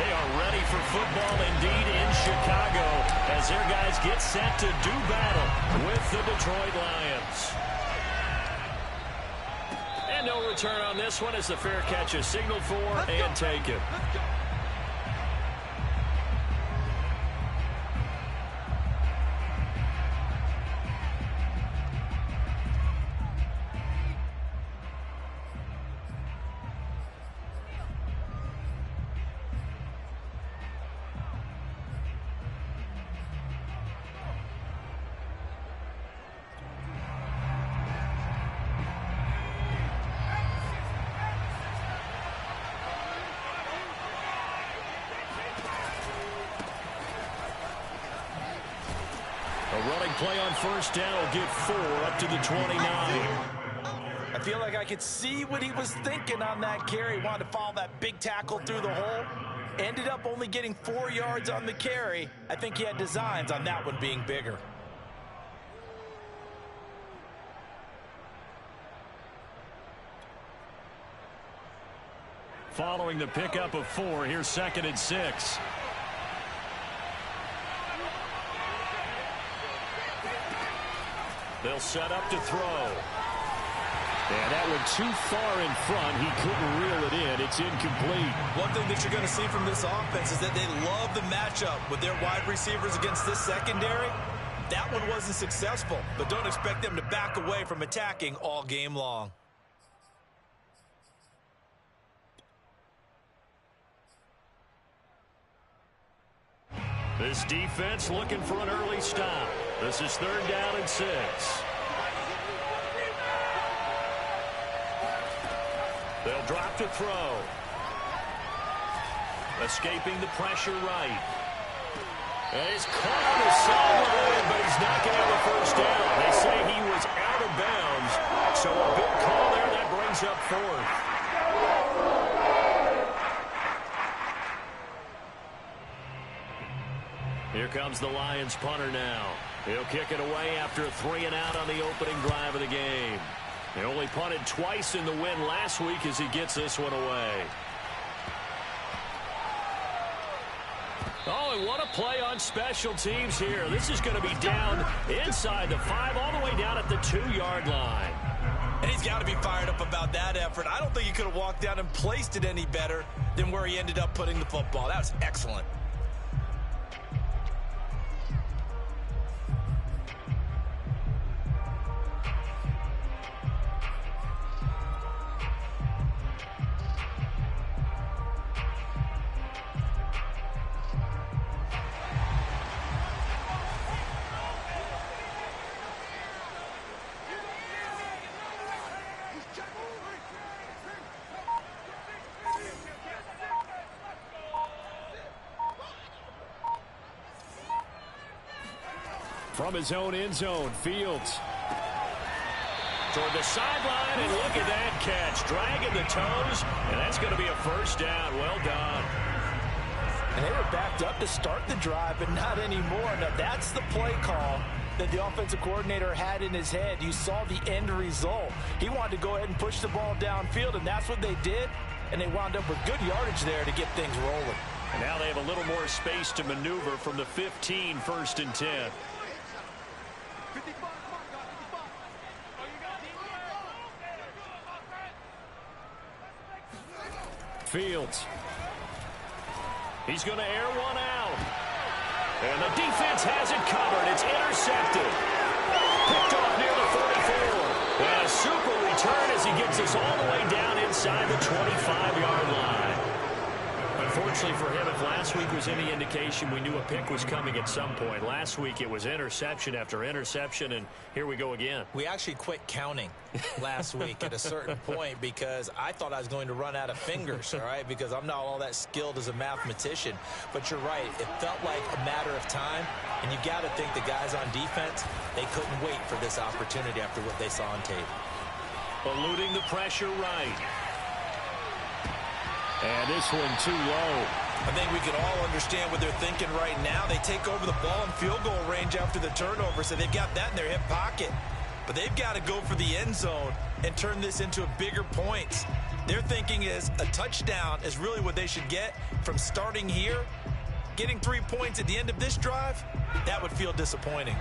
They are ready for football indeed in Chicago as their guys get set to do battle with the Detroit Lions. And no return on this one as the fair catch is signaled for and taken. A running play on first down will get 4 up to the 29. I feel like I could see what he was thinking on that carry. Wanted to follow that big tackle through the hole. Ended up only getting 4 yards on the carry. I think he had designs on that one being bigger. Following the pickup of 4, here's 2nd and 6. They'll set up to throw. And that one too far in front. He couldn't reel it in. It's incomplete. One thing that you're going to see from this offense is that they love the matchup with their wide receivers against this secondary. That one wasn't successful, but don't expect them to back away from attacking all game long. This defense looking for an early stop. This is 3rd down and 6. They'll drop to throw. Escaping the pressure right. And he's caught on the sideline, but he's not going to have a first down. They say he was out of bounds. So a big call there that brings up 4th. Here comes the Lions punter now. He'll kick it away after a 3-and-out on the opening drive of the game. They only punted twice in the win last week as he gets this one away. Oh, and what a play on special teams here. This is going to be down inside the 5, all the way down at the 2-yard line. And he's got to be fired up about that effort. I don't think he could have walked down and placed it any better than where he ended up putting the football. That was excellent. From his own end zone, Fields toward the sideline, and look at that catch. Dragging the toes, and that's going to be a first down. Well done. And they were backed up to start the drive, but not anymore. Now, that's the play call that the offensive coordinator had in his head. You saw the end result. He wanted to go ahead and push the ball downfield, and that's what they did, and they wound up with good yardage there to get things rolling. And now they have a little more space to maneuver from the 15, 1st and 10. Fields. He's going to air one out. And the defense has it covered. It's intercepted. Picked off near the 44. And a super return as he gets us all the way down inside the 25-yard line. Unfortunately for him, if last week was any indication, we knew a pick was coming at some point. Last week it was interception after interception, and here we go again. We actually quit counting last week at a certain point because I thought I was going to run out of fingers, all right, because I'm not all that skilled as a mathematician. But you're right. It felt like a matter of time, and you got to think the guys on defense, they couldn't wait for this opportunity after what they saw on tape. Eluding the pressure right. And this one too low. I think we can all understand what they're thinking right now. They take over the ball in field goal range after the turnover, so they've got that in their hip pocket. but they've got to go for the end zone and turn this into a bigger points. Their thinking is a touchdown is really what they should get from starting here. Getting 3 points at the end of this drive, that would feel disappointing.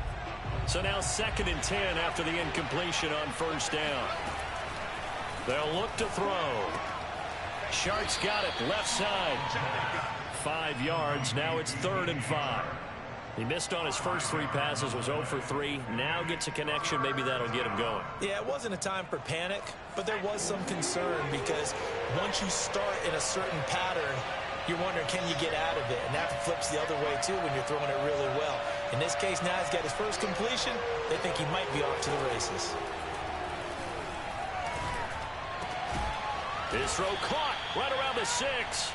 So now 2nd and 10 after the incompletion on 1st down. They'll look to throw. Shark's got it left side. 5 yards. Now it's 3rd and 5. He missed on his first 3 passes, was 0 for 3. Now gets a connection. Maybe that'll get him going. Yeah, it wasn't a time for panic, but there was some concern because once you start in a certain pattern, you're wondering, can you get out of it? And that flips the other way, too, when you're throwing it really well. In this case, now he's got his first completion. They think he might be off to the races. His throw caught right around the 6.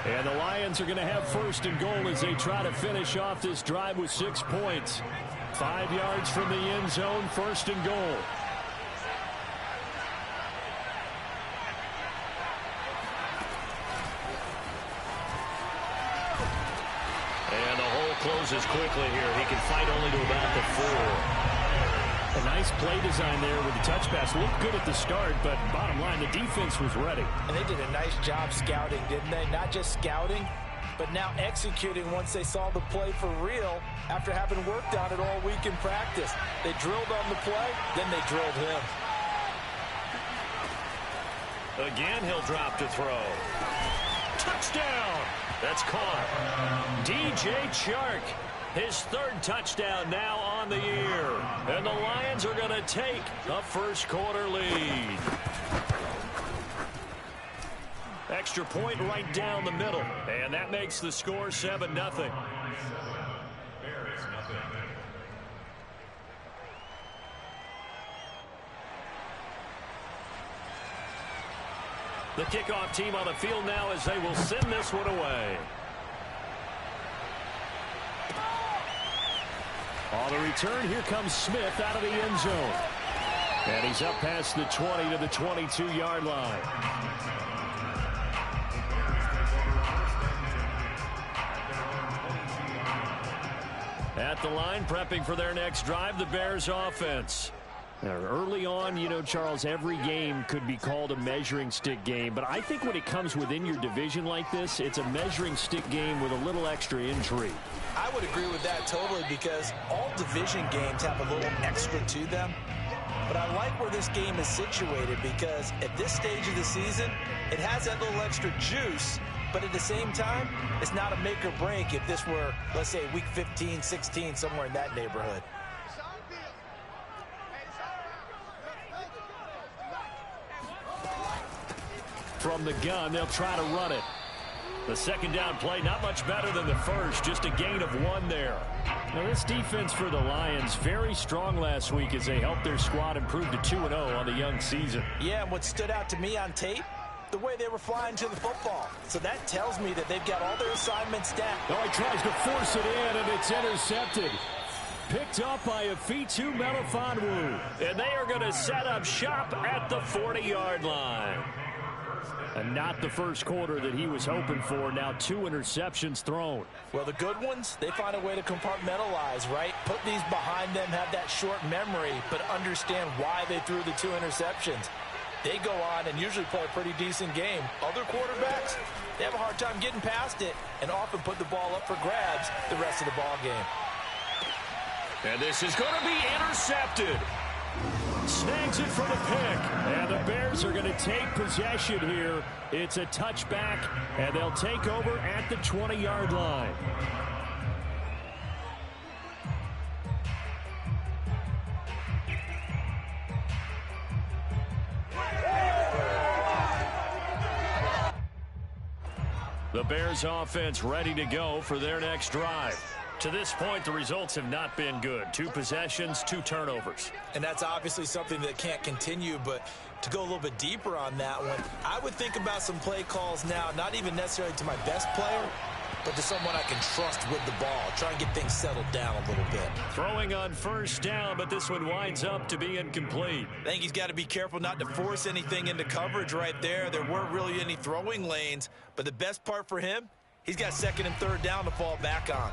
And the Lions are going to have 1st and goal as they try to finish off this drive with 6 points. 5 yards from the end zone, 1st and goal. And the hole closes quickly here. He can fight only to about the 4. A nice play design there with the touch pass. Looked good at the start, but bottom line, the defense was ready. And they did a nice job scouting, didn't they? Not just scouting, but now executing once they saw the play for real after having worked on it all week in practice. They drilled on the play, then they drilled him. Again, he'll drop to throw. Touchdown! That's caught. DJ Chark. His 3rd touchdown now on the year. And the Lions are going to take a first-quarter lead. Extra point right down the middle. And that makes the score 7-0. The kickoff team on the field now as they will send this one away. On the return, here comes Smith out of the end zone. And he's up past the 20 to the 22-yard line. At the line, prepping for their next drive, the Bears offense. Now, early on, you know, Charles, every game could be called a measuring stick game. But I think when it comes within your division like this, it's a measuring stick game with a little extra intrigue. I would agree with that totally because all division games have a little extra to them. But I like where this game is situated because at this stage of the season, it has that little extra juice. But at the same time, it's not a make or break if this were, let's say, week 15, 16, somewhere in that neighborhood. From the gun, they'll try to run it. The 2nd down play, not much better than the first, just a gain of 1 there. Now, this defense for the Lions, very strong last week as they helped their squad improve to 2-0 on the young season. Yeah, and what stood out to me on tape, the way they were flying to the football. So that tells me that they've got all their assignments down. Oh, he tries to force it in, and it's intercepted. Picked up by Afitu Melifonwu. And they are going to set up shop at the 40-yard line. And not the first quarter that he was hoping for. Now 2 interceptions thrown. Well, the good ones, they find a way to compartmentalize, right? Put these behind them, have that short memory, but understand why they threw the 2 interceptions. They go on and usually play a pretty decent game. Other quarterbacks, they have a hard time getting past it and often put the ball up for grabs the rest of the ball game. And this is going to be intercepted. Snags it for the pick. And the Bears are going to take possession here. It's a touchback, and they'll take over at the 20-yard line. The Bears offense ready to go for their next drive. To this point, the results have not been good. 2 possessions, 2 turnovers. And that's obviously something that can't continue, but to go a little bit deeper on that one, I would think about some play calls now, not even necessarily to my best player, but to someone I can trust with the ball. Try and get things settled down a little bit. Throwing on 1st down, but this one winds up to be incomplete. I think he's got to be careful not to force anything into coverage right there. There weren't really any throwing lanes, but the best part for him, he's got 2nd and 3rd down to fall back on.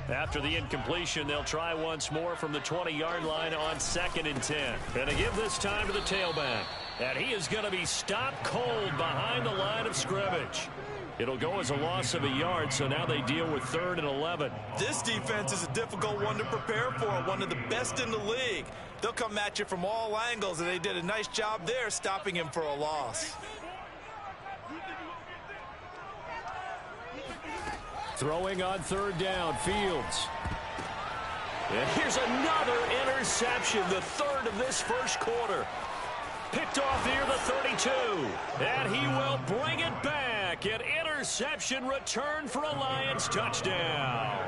After the incompletion, they'll try once more from the 20-yard line on 2nd and 10. And they give this time to the tailback. And he is going to be stopped cold behind the line of scrimmage. It'll go as a loss of a yard, so now they deal with 3rd and 11. This defense is a difficult one to prepare for, one of the best in the league. They'll come at you from all angles, and they did a nice job there stopping him for a loss. Throwing on 3rd down, Fields. And here's another interception, the 3rd of this first quarter. Picked off near the 32. And he will bring it back. An interception return for a Lions touchdown.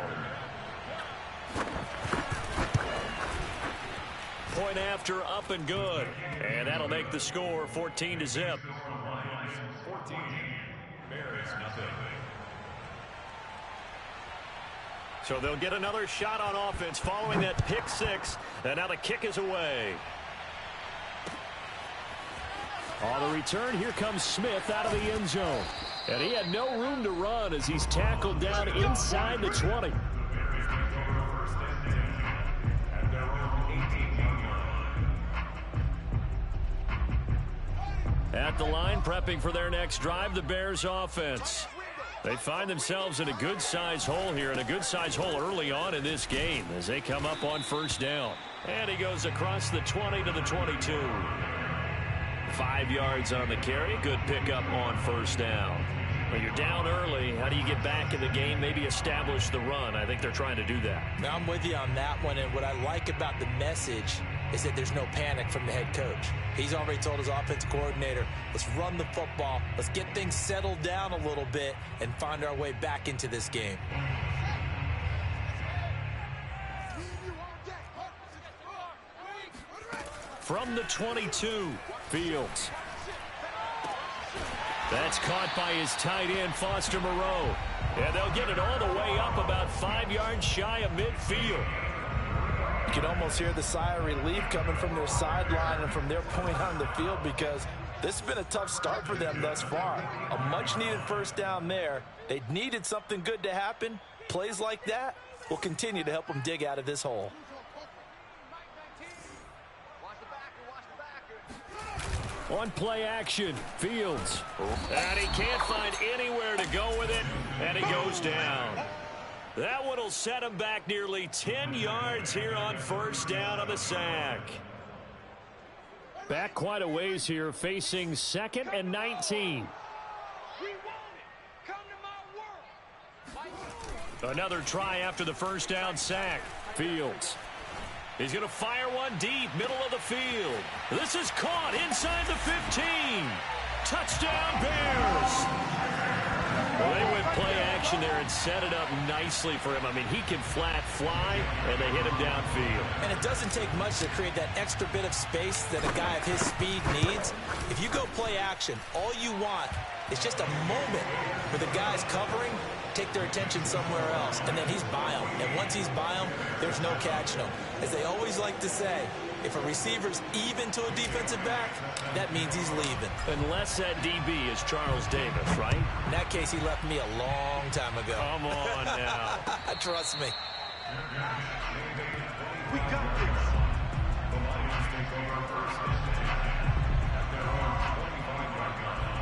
Point after, up and good. And that'll make the score 14-0. 14, Bears nothing. So they'll get another shot on offense following that pick 6. And now the kick is away. On the return, here comes Smith out of the end zone. And he had no room to run as he's tackled down inside the 20. At the line, prepping for their next drive, the Bears offense. They find themselves in a good-sized hole here, and a good-sized hole early on in this game as they come up on 1st down. And he goes across the 20 to the 22. 5 yards on the carry. Good pickup on 1st down. When you're down early, how do you get back in the game, maybe establish the run? I think they're trying to do that. Now, I'm with you on that one, and what I like about the message is that there's no panic from the head coach. He's already told his offensive coordinator, let's run the football, let's get things settled down a little bit and find our way back into this game. From the 22, Fields. That's caught by his tight end, Foster Moreau. And they'll get it all the way up about 5 yards shy of midfield. You can almost hear the sigh of relief coming from their sideline and from their point on the field because this has been a tough start for them thus far. A much-needed 1st down there. They needed something good to happen. Plays like that will continue to help them dig out of this hole. On play action, Fields. And he can't find anywhere to go with it, and he goes down. That one will set him back nearly 10 yards here on 1st down on the sack. Back quite a ways here, facing 2nd and 19. Another try after the 1st down sack. Fields. He's going to fire one deep, middle of the field. This is caught inside the 15. Touchdown, Bears. Well, they went play action there and set it up nicely for him. I mean, he can flat fly, and they hit him downfield. And it doesn't take much to create that extra bit of space that a guy of his speed needs. If you go play action, all you want is just a moment where the guy's covering, take their attention somewhere else, and then he's by him. And once he's by him, there's no catching him. As they always like to say, if a receiver's even to a defensive back, that means he's leaving. Unless that DB is Charles Davis, right? In that case, he left me a long time ago. Come on now. Trust me. We got this. The Lions take over 1st and 10 at their own 25-yard line.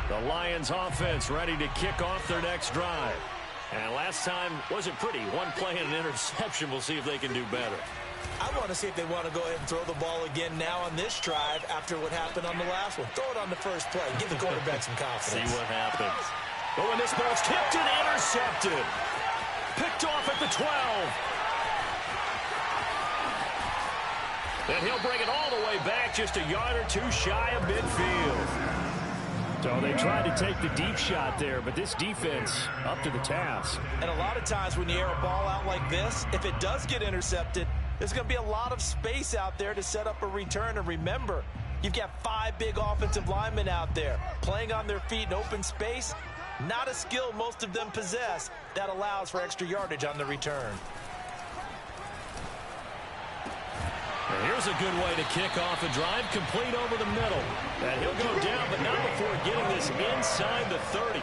The Lions offense ready to kick off their next drive. And last time wasn't pretty. One play and an interception. We'll see if they can do better. I want to see if they want to go ahead and throw the ball again now on this drive after what happened on the last one. Throw it on the first play. Give the quarterback some confidence. See what happens. But when this ball's tipped and intercepted. Picked off at the 12. And he'll bring it all the way back just a yard or two shy of midfield. So they tried to take the deep shot there, but this defense up to the task. And a lot of times when you air a ball out like this, if it does get intercepted, there's going to be a lot of space out there to set up a return. And remember, you've got 5 big offensive linemen out there playing on their feet in open space. Not a skill most of them possess that allows for extra yardage on the return. And here's a good way to kick off a drive, complete over the middle. And he'll go down, but not before getting this inside the 30.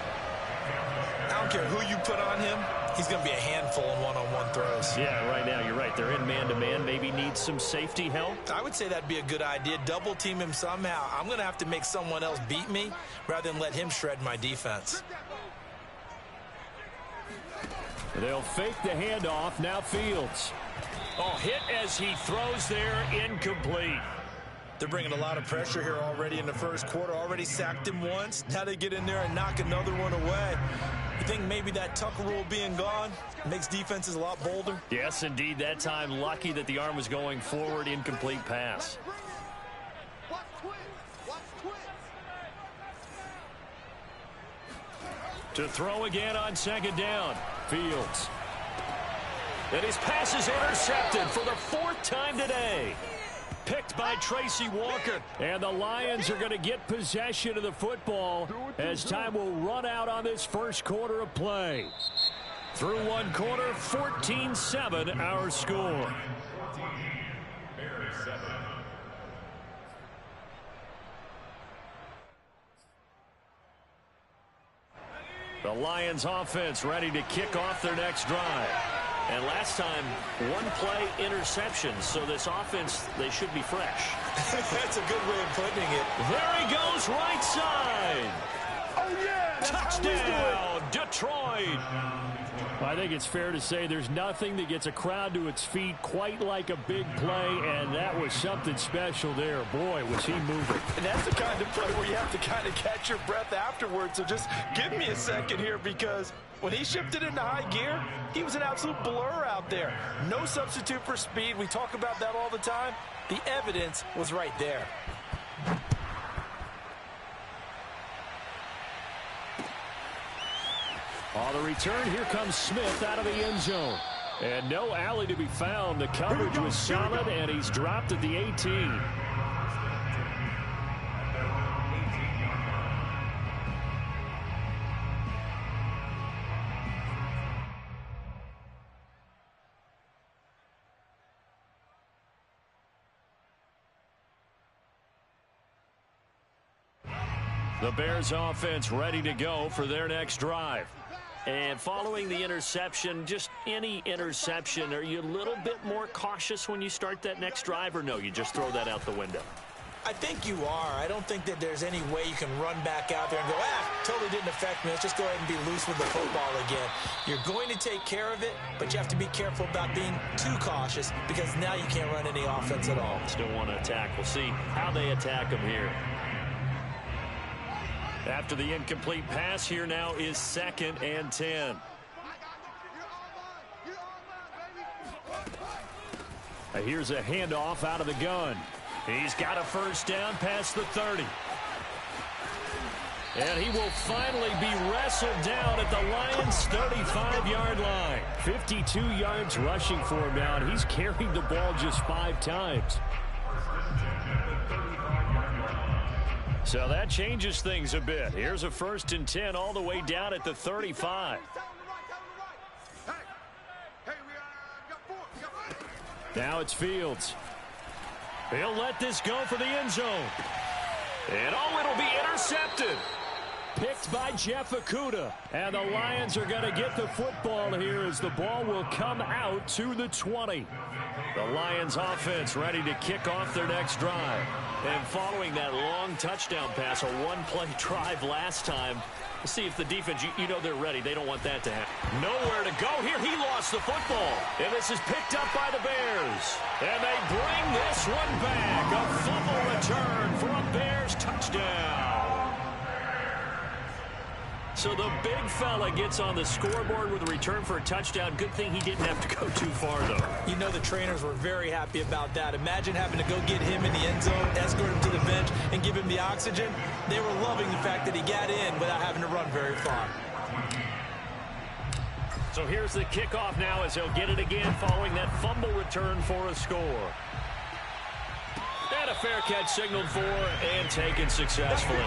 I don't care who you put on him. He's going to be a handful in one-on-one throws. Yeah, right now, you're right. They're in man-to-man. Maybe needs some safety help. I would say that'd be a good idea. Double team him somehow. I'm going to have to make someone else beat me rather than let him shred my defense. They'll fake the handoff. Now Fields. Oh, hit as he throws there, incomplete. They're bringing a lot of pressure here already in the first quarter. Already sacked him once. Now they get in there and knock another one away. You think maybe that Tucker rule being gone makes defenses a lot bolder? Yes, indeed. That time, lucky that the arm was going forward. Incomplete pass. To throw again on second down. Fields. And his pass is intercepted for the 4th time today. Picked by Tracy Walker. And the Lions are going to get possession of the football as time will run out on this first quarter of play. Through one quarter, 14-7 our score. The Lions offense ready to kick off their next drive. And last time, one play interception. So this offense, they should be fresh. That's a good way of putting it. There he goes, right side. Oh, yeah! Touchdown, Detroit. I think it's fair to say there's nothing that gets a crowd to its feet quite like a big play, and that was something special there. Boy, was he moving. And that's the kind of play where you have to kind of catch your breath afterwards. So just give me a second here, because when he shifted into high gear, he was an absolute blur out there. No substitute for speed. We talk about that all the time. The evidence was right there. On the return, here comes Smith out of the end zone. And no alley to be found. The coverage was solid, and he's dropped at the 18. The Bears offense ready to go for their next drive. And following the interception, just any interception, are you a little bit more cautious when you start that next drive, or no, you just throw that out the window? I think you are. I don't think that there's any way you can run back out there and go, totally didn't affect me. Let's just go ahead and be loose with the football again. You're going to take care of it, but you have to be careful about being too cautious, because now you can't run any offense at all. Still want to attack. We'll see how they attack them here. After the incomplete pass, here now is 2nd and 10. Here's a handoff out of the gun. He's got a first down past the 30. And he will finally be wrestled down at the Lions' 35-yard line. 52 yards rushing for him now, and he's carried the ball just 5 times. So that changes things a bit. Here's a 1st and 10 all the way down at the 35. Now it's Fields. He'll let this go for the end zone. And it'll be intercepted. Picked by Jeff Okudah. And the Lions are going to get the football here as the ball will come out to the 20. The Lions offense ready to kick off their next drive. And following that long touchdown pass, a one-play drive last time, we'll see if the defense, you know they're ready. They don't want that to happen. Nowhere to go here. He lost the football. And this is picked up by the Bears. And they bring this one back. A fumble return for a Bears touchdown. So the big fella gets on the scoreboard with a return for a touchdown. Good thing he didn't have to go too far, though. You know the trainers were very happy about that. Imagine having to go get him in the end zone, escort him to the bench, and give him the oxygen. They were loving the fact that he got in without having to run very far. So here's the kickoff now as he'll get it again following that fumble return for a score. And a fair catch signaled for and taken successfully.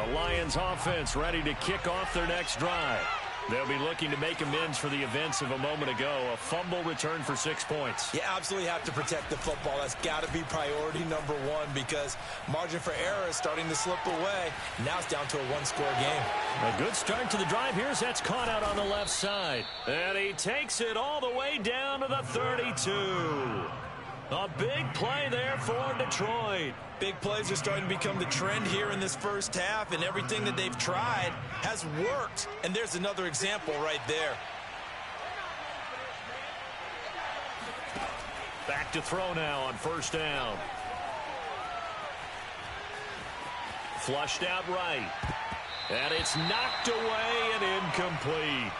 The Lions offense ready to kick off their next drive. They'll be looking to make amends for the events of a moment ago. A fumble return for 6 points. You absolutely have to protect the football. That's got to be priority number one because margin for error is starting to slip away. Now it's down to a one-score game. A good start to the drive. Here's that's caught out on the left side. And he takes it all the way down to the 32. A big play there for Detroit. Big plays are starting to become the trend here in this first half, and everything that they've tried has worked. And there's another example right there. Back to throw now on first down. Flushed out right. And it's knocked away and incomplete.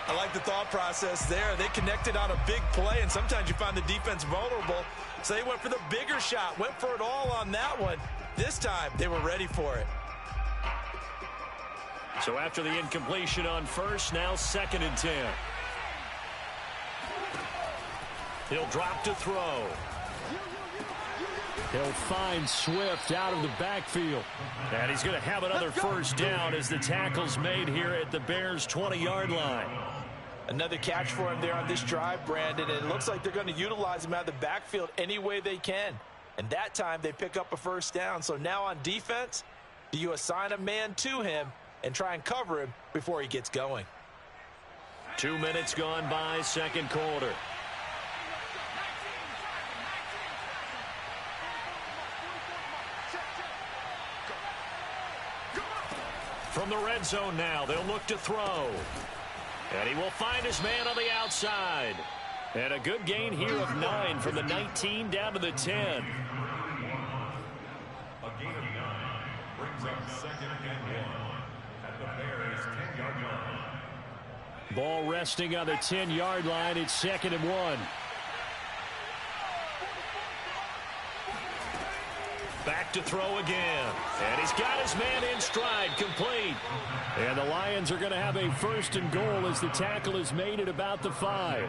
I like the thought process there. They connected on a big play, and sometimes you find the defense vulnerable. So they went for the bigger shot, went for it all on that one. This time, they were ready for it. So after the incompletion on first, now 2nd and 10. He'll drop to throw. He'll find Swift out of the backfield. And he's going to have another first down as the tackle's made here at the Bears' 20-yard line. Another catch for him there on this drive, Brandon. And it looks like they're going to utilize him out of the backfield any way they can. And that time they pick up a first down. So now on defense, do you assign a man to him and try and cover him before he gets going? 2 minutes gone by, second quarter. From the red zone now, they'll look to throw. And he will find his man on the outside. And a good gain here of 9 from the 19 down to the 10. A gain of 9 brings up 2nd and 1 at the Bears' 10-yard line. Ball resting on the 10-yard line. It's 2nd and 1. Back to throw again. And he's got his man in stride, complete. And the Lions are going to have a 1st and goal as the tackle is made at about the 5.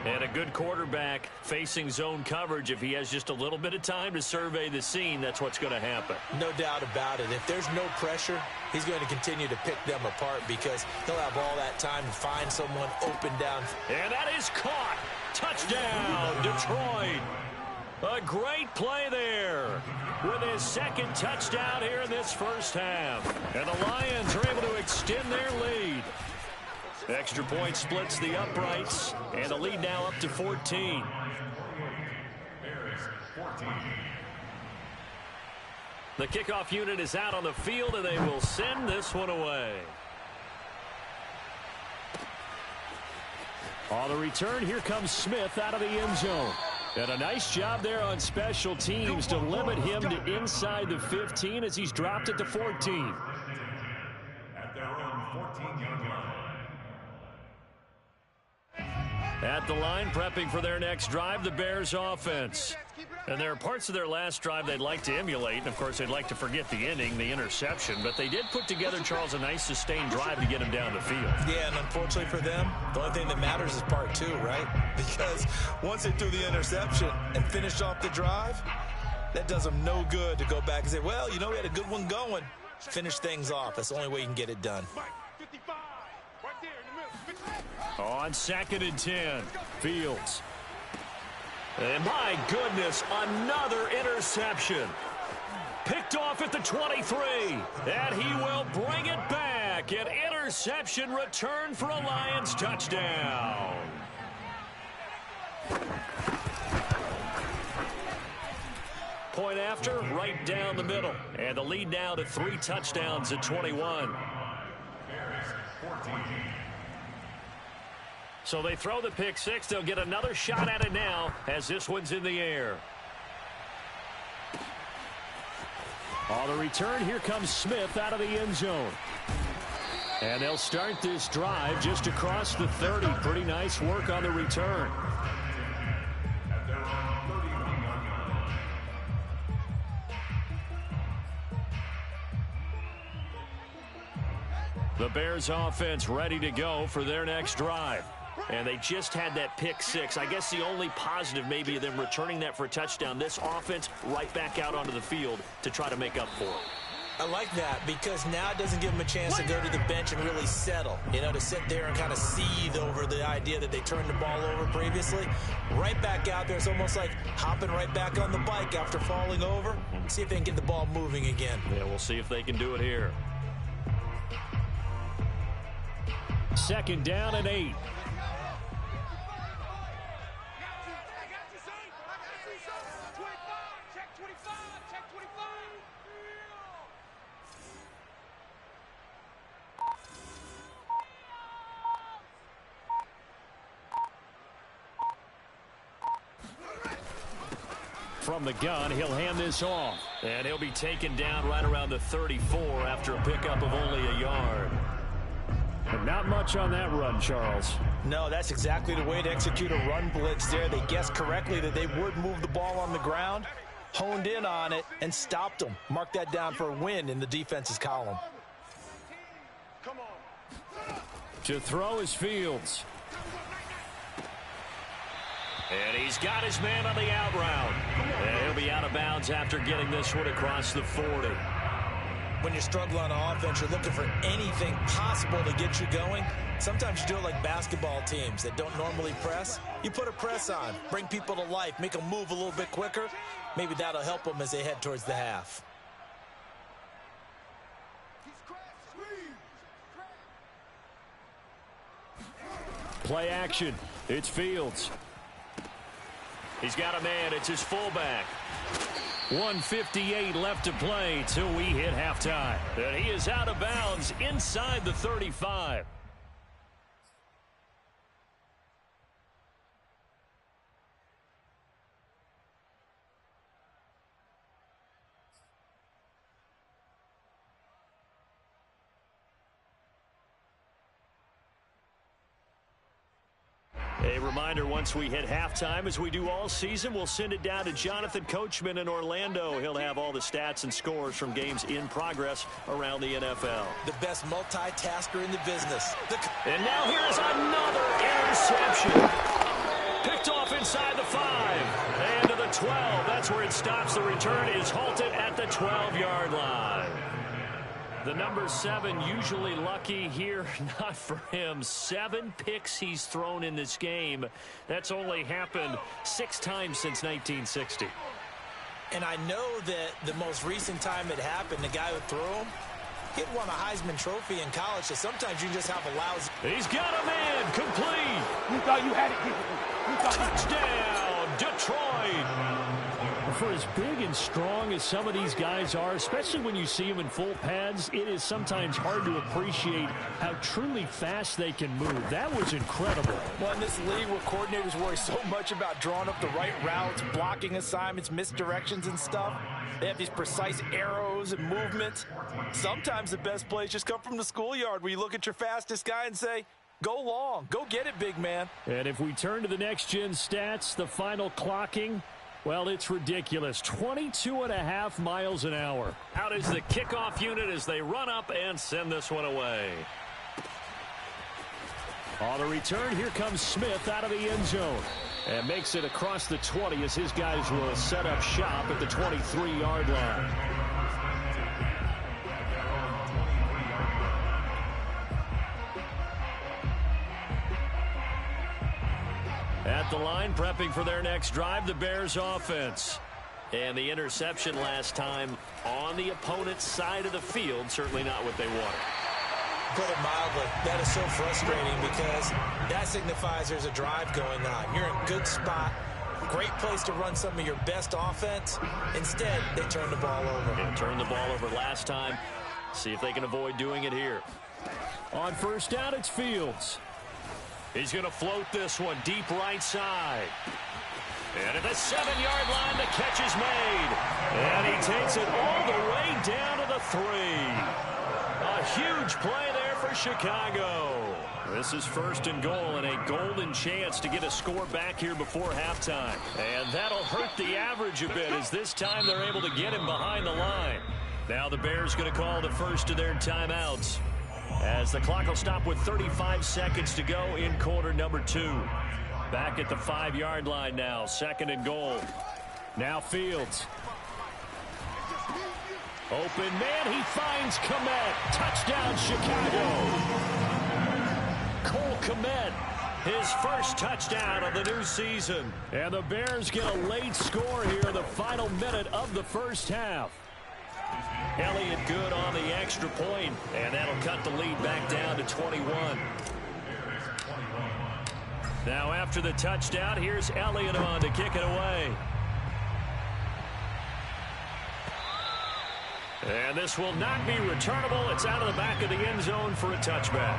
And a good quarterback facing zone coverage. If he has just a little bit of time to survey the scene, that's what's going to happen. No doubt about it. If there's no pressure, he's going to continue to pick them apart because he'll have all that time to find someone open down. And that is caught. Touchdown, Detroit. A great play there with his 2nd touchdown here in this first half. And the Lions are able to extend their lead. Extra point splits the uprights, and the lead now up to 14. The kickoff unit is out on the field, and they will send this one away. On the return, here comes Smith out of the end zone. And a nice job there on special teams to limit him to inside the 15 as he's dropped it to 14. At their own 14-yard line. At the line, prepping for their next drive, the Bears offense. And there are parts of their last drive they'd like to emulate. And, of course, they'd like to forget the ending, the interception. But they did put together, Charles, a nice sustained drive to get him down the field. Yeah, and unfortunately for them, the only thing that matters is part 2, right? Because once they threw the interception and finished off the drive, that does them no good to go back and say, well, you know, we had a good one going. Finish things off. That's the only way you can get it done. On 2nd and 10, Fields. And my goodness, another interception. Picked off at the 23. And he will bring it back. An interception return for a Lions touchdown. Point after, right down the middle. And the lead now to 3 touchdowns at 21. So they throw the pick 6. They'll get another shot at it now as this one's in the air. On the return, here comes Smith out of the end zone. And they'll start this drive just across the 30. Pretty nice work on the return. The Bears offense ready to go for their next drive. And they just had that pick 6. I guess the only positive maybe of them returning that for a touchdown. This offense right back out onto the field to try to make up for it. I like that because now it doesn't give them a chance to go to the bench and really settle, to sit there and kind of seethe over the idea that they turned the ball over previously. Right back out there. It's almost like hopping right back on the bike after falling over. See if they can get the ball moving again. Yeah, we'll see if they can do it here. 2nd down and 8. From the gun, he'll hand this off. And he'll be taken down right around the 34 after a pickup of only a yard. And not much on that run, Charles. No, that's exactly the way to execute a run blitz there. They guessed correctly that they would move the ball on the ground, honed in on it, and stopped them. Mark that down for a win in the defense's column. To throw is Fields. And he's got his man on the out route. And he'll be out of bounds after getting this one across the 40. When you're struggling on offense, you're looking for anything possible to get you going. Sometimes you do it like basketball teams that don't normally press. You put a press on, bring people to life, make them move a little bit quicker. Maybe that'll help them as they head towards the half. Play action. It's Fields. He's got a man. It's his fullback. 1:58 left to play till we hit halftime. And he is out of bounds inside the 35. A reminder, once we hit halftime, as we do all season, we'll send it down to Jonathan Coachman in Orlando. He'll have all the stats and scores from games in progress around the NFL. The best multitasker in the business. And now here's another interception. Picked off inside the 5. And to the 12. That's where it stops. The return is halted at the 12-yard line. The number 7 usually lucky here, not for him. 7 picks he's thrown in this game. That's only happened 6 times since 1960. And I know that the most recent time it happened, the guy who threw him, he had won a Heisman Trophy in college, so sometimes you just have a lousy... He's got a man, complete. You thought you had it. Touchdown, Detroit. For as big and strong as some of these guys are, especially when you see them in full pads, it is sometimes hard to appreciate how truly fast they can move. That was incredible. Well, in this league where coordinators worry so much about drawing up the right routes, blocking assignments, misdirections and stuff, they have these precise arrows and movements. Sometimes the best plays just come from the schoolyard where you look at your fastest guy and say, go long, go get it, big man. And if we turn to the next-gen stats, the final clocking, well, it's ridiculous. 22.5 miles an hour. Out is the kickoff unit as they run up and send this one away. On the return, here comes Smith out of the end zone. And makes it across the 20 as his guys will set up shop at the 23-yard line. At the line, prepping for their next drive, the Bears offense. And the interception last time on the opponent's side of the field, certainly not what they wanted. Put it mildly, that is so frustrating because that signifies there's a drive going on. You're in a good spot, great place to run some of your best offense. Instead, they turn the ball over. And turned the ball over last time. See if they can avoid doing it here. On first down, it's Fields. He's going to float this one deep right side. And at the 7-yard line, the catch is made. And he takes it all the way down to the 3. A huge play there for Chicago. This is 1st and goal and a golden chance to get a score back here before halftime. And that'll hurt the average a bit as this time they're able to get him behind the line. Now the Bears going to call the first of their timeouts, as the clock will stop with 35 seconds to go in quarter number 2. Back at the 5-yard line now, 2nd and goal. Now Fields. Open man, he finds Kmet. Touchdown, Chicago. Cole Kmet, his first touchdown of the new season. And the Bears get a late score here in the final minute of the first half. Elliott good on the extra point, and that'll cut the lead back down to 21. Now after the touchdown, here's Elliott on to kick it away. And this will not be returnable. It's out of the back of the end zone for a touchback.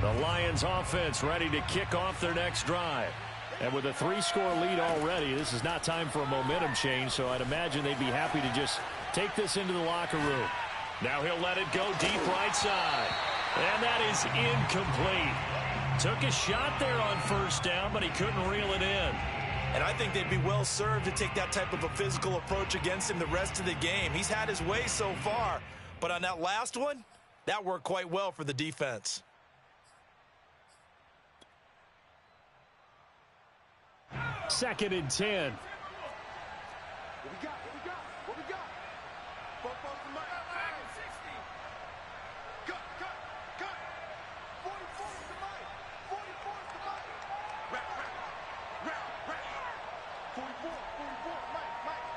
The Lions offense ready to kick off their next drive. And with a 3-score lead already, this is not time for a momentum change, so I'd imagine they'd be happy to just take this into the locker room. Now he'll let it go deep right side. And that is incomplete. Took a shot there on first down, but he couldn't reel it in. And I think they'd be well served to take that type of a physical approach against him the rest of the game. He's had his way so far, but on that last one, that worked quite well for the defense. Second and 10. What we got? What we got? Football to Mike. 60. Cut. 44 to Mike. 44 to Mike. Rap. 44, Mike,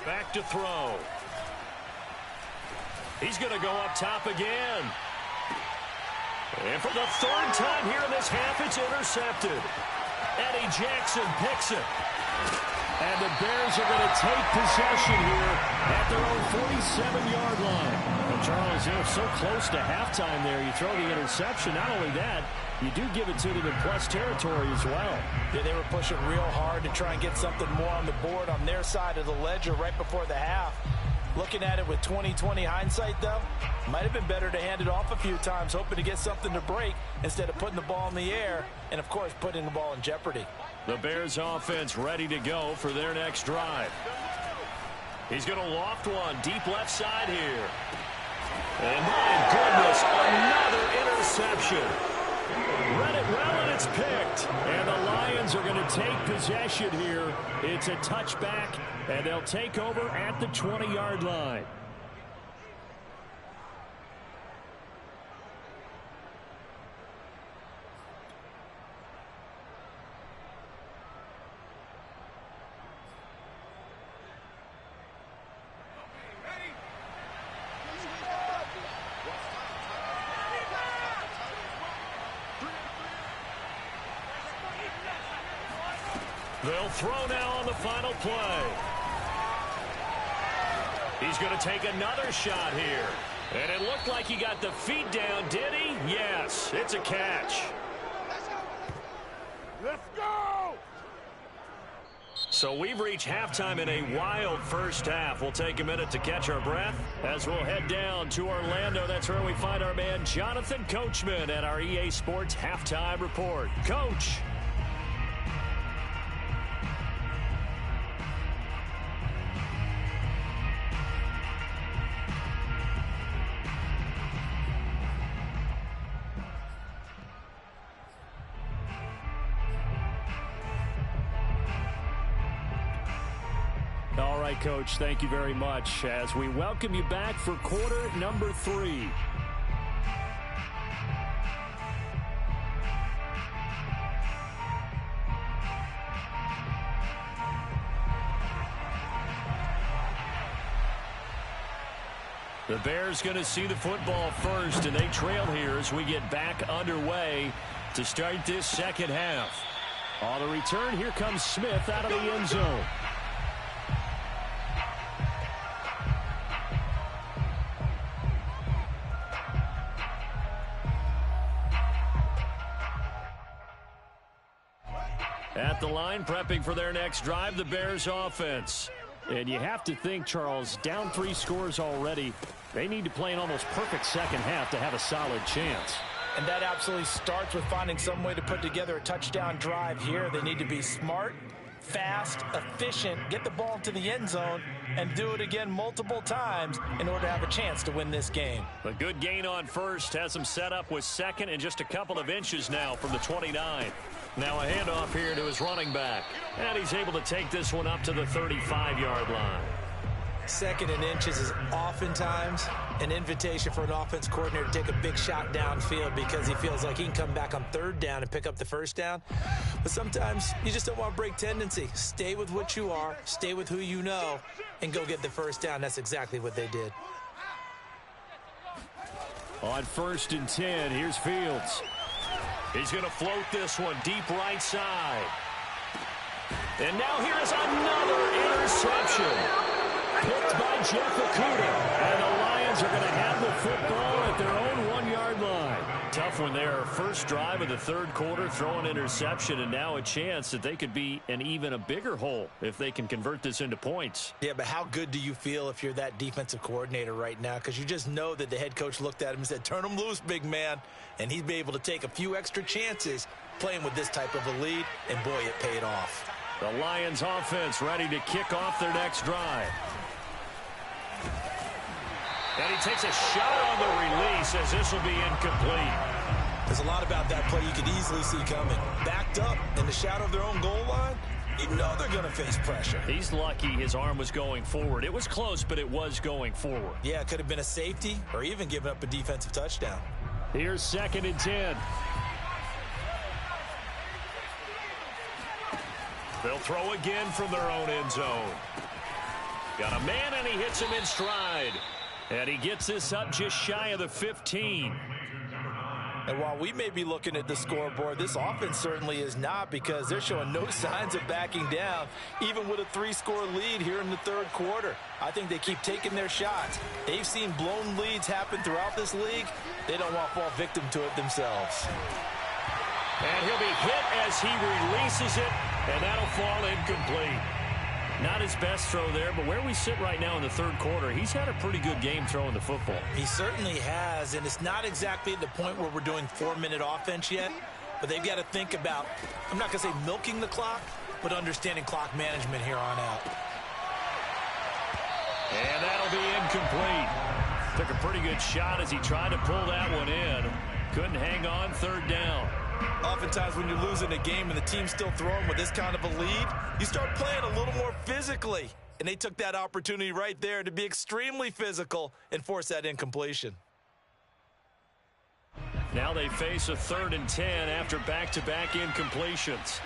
44. Back to throw. He's going to go up top again. And for the third time here in this half, it's intercepted. Eddie Jackson picks it. And the Bears are going to take possession here at their own 47-yard line. And Charles, they're so close to halftime there. You throw the interception. Not only that, you do give it to them in plus territory as well. Yeah, they were pushing real hard to try and get something more on the board on their side of the ledger right before the half. Looking at it with 20/20 hindsight, though, might have been better to hand it off a few times, hoping to get something to break instead of putting the ball in the air and, of course, putting the ball in jeopardy. The Bears offense ready to go for their next drive. He's going to loft one deep left side here. And my goodness, another interception. Read it well, and it's picked. And the Lions are going to take possession here. It's a touchback, and they'll take over at the 20-yard line. They'll throw now on the final play. He's going to take another shot here. And it looked like he got the feet down, did he? Yes, it's a catch. Let's go! So we've reached halftime in a wild first half. We'll take a minute to catch our breath as we'll head down to Orlando. That's where we find our man Jonathan Coachman at our EA Sports Halftime Report. Coach. All right, Coach, thank you very much as we welcome you back for quarter number 3. The Bears going to see the football first, and they trail here as we get back underway to start this second half. On the return, here comes Smith out of the end zone. At the line, prepping for their next drive, the Bears offense. And you have to think, Charles, down 3 scores already. They need to play an almost perfect second half to have a solid chance. And that absolutely starts with finding some way to put together a touchdown drive here. They need to be smart, fast, efficient, get the ball to the end zone, and do it again multiple times in order to have a chance to win this game. A good gain on first has him set up with second and just a couple of inches now from the 29. Now a handoff here to his running back. And he's able to take this one up to the 35-yard line. Second and inches is oftentimes an invitation for an offense coordinator to take a big shot downfield because he feels like he can come back on third down and pick up the first down. But sometimes you just don't want to break tendency. Stay with what you are, stay with who you know, and go get the first down. That's exactly what they did. On 1st and 10, here's Fields. He's going to float this one deep right side. And now here is another interception. Picked by Jeff Okudah. And the Lions are going to have the football at their own 1-yard line. Tough one there. First drive of the third quarter, throw an interception, and now a chance that they could be in even a bigger hole if they can convert this into points. Yeah, but how good do you feel if you're that defensive coordinator right now? Because you just know that the head coach looked at him and said, turn him loose, big man. And he's been able to take a few extra chances playing with this type of a lead, and boy, it paid off. The Lions offense ready to kick off their next drive. And he takes a shot on the release as this will be incomplete. There's a lot about that play you could easily see coming. Backed up in the shadow of their own goal line, you know they're going to face pressure. He's lucky his arm was going forward. It was close, but it was going forward. Yeah, it could have been a safety or even given up a defensive touchdown. Here's 2nd and 10. They'll throw again from their own end zone. Got a man, and he hits him in stride. And he gets this up just shy of the 15. And while we may be looking at the scoreboard, this offense certainly is not, because they're showing no signs of backing down, even with a 3-score lead here in the third quarter. I think they keep taking their shots. They've seen blown leads happen throughout this league. They don't want to fall victim to it themselves. And he'll be hit as he releases it, and that'll fall incomplete. Not his best throw there, but where we sit right now in the third quarter, he's had a pretty good game throwing the football. He certainly has, and it's not exactly at the point where we're doing 4-minute offense yet, but they've got to think about, I'm not going to say milking the clock, but understanding clock management here on out. And that'll be incomplete. Took a pretty good shot as he tried to pull that one in. Couldn't hang on, third down. Oftentimes when you're losing a game and the team's still throwing with this kind of a lead, you start playing a little more physically. And they took that opportunity right there to be extremely physical and force that incompletion. Now they face a 3rd and 10 after back-to-back incompletions.